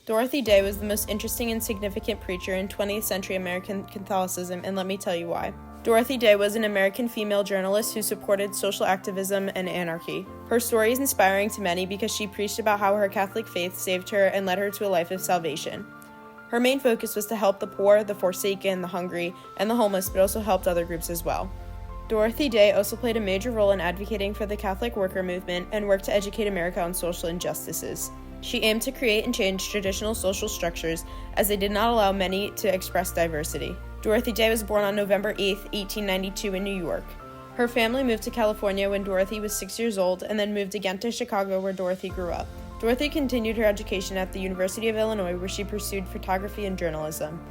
Dorothy Day was the most interesting and significant preacher in 20th century American Catholicism, and let me tell you why. Dorothy Day was an American female journalist who supported social activism and anarchy. Her story is inspiring to many because she preached about how her Catholic faith saved her and led her to a life of salvation. Her main focus was to help the poor, the forsaken, the hungry, and the homeless, but also helped other groups as well. Dorothy Day also played a major role in advocating for the Catholic worker movement and worked to educate America on social injustices. She aimed to create and change traditional social structures as they did not allow many to express diversity. Dorothy Day was born on November 8, 1892 in New York. Her family moved to California when Dorothy was 6 years old and then moved again to Chicago where Dorothy grew up. Dorothy continued her education at the University of Illinois where she pursued photography and journalism.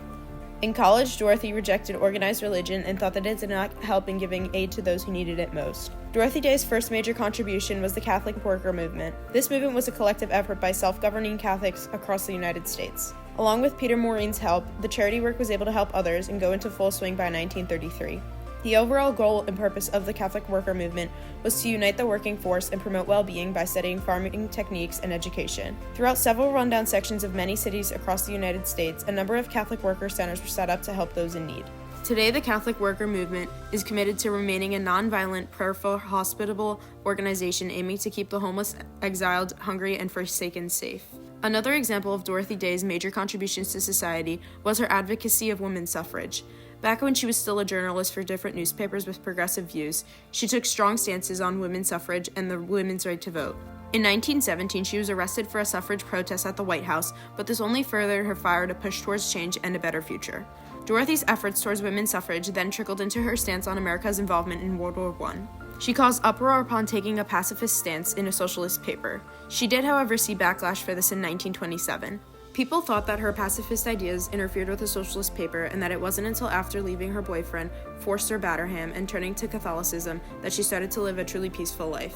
In college, Dorothy rejected organized religion and thought that it did not help in giving aid to those who needed it most. Dorothy Day's first major contribution was the Catholic worker movement. This movement was a collective effort by self-governing Catholics across the United States. Along with Peter Maurine's help, the charity work was able to help others and go into full swing by 1933. The overall goal and purpose of the Catholic worker movement was to unite the working force and promote well-being by studying farming techniques and education. Throughout several rundown sections of many cities across the United States, a number of Catholic worker centers were set up to help those in need. Today, the Catholic worker movement is committed to remaining a non-violent, prayerful, hospitable organization aiming to keep the homeless, exiled, hungry, and forsaken safe. Another example of Dorothy Day's major contributions to society was her advocacy of women's suffrage. Back when she was still a journalist for different newspapers with progressive views, she took strong stances on women's suffrage and the women's right to vote. In 1917, she was arrested for a suffrage protest at the White House, but this only furthered her fire to push towards change and a better future. Dorothy's efforts towards women's suffrage then trickled into her stance on America's involvement in World War I. She caused uproar upon taking a pacifist stance in a socialist paper. She did, however, see backlash for this in 1927. People thought that her pacifist ideas interfered with a socialist paper and that it wasn't until after leaving her boyfriend, Forster Batterham, and turning to Catholicism that she started to live a truly peaceful life.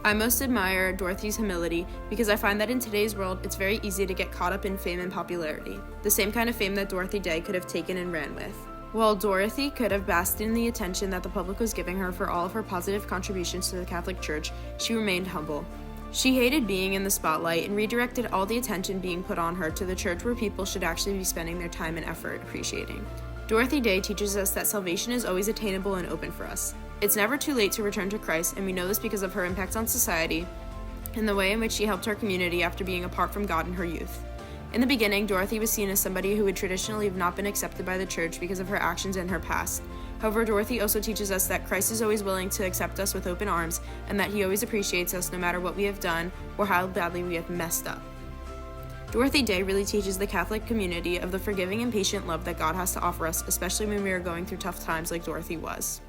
I most admire Dorothy's humility because I find that in today's world, it's very easy to get caught up in fame and popularity, the same kind of fame that Dorothy Day could have taken and ran with. While Dorothy could have basked in the attention that the public was giving her for all of her positive contributions to the Catholic Church, she remained humble. She hated being in the spotlight and redirected all the attention being put on her to the church where people should actually be spending their time and effort appreciating. Dorothy Day teaches us that salvation is always attainable and open for us. It's never too late to return to Christ, and we know this because of her impact on society and the way in which she helped her community after being apart from God in her youth. In the beginning, Dorothy was seen as somebody who would traditionally have not been accepted by the church because of her actions in her past. However, Dorothy also teaches us that Christ is always willing to accept us with open arms and that he always appreciates us no matter what we have done or how badly we have messed up. Dorothy Day really teaches the Catholic community of the forgiving and patient love that God has to offer us, especially when we are going through tough times like Dorothy was.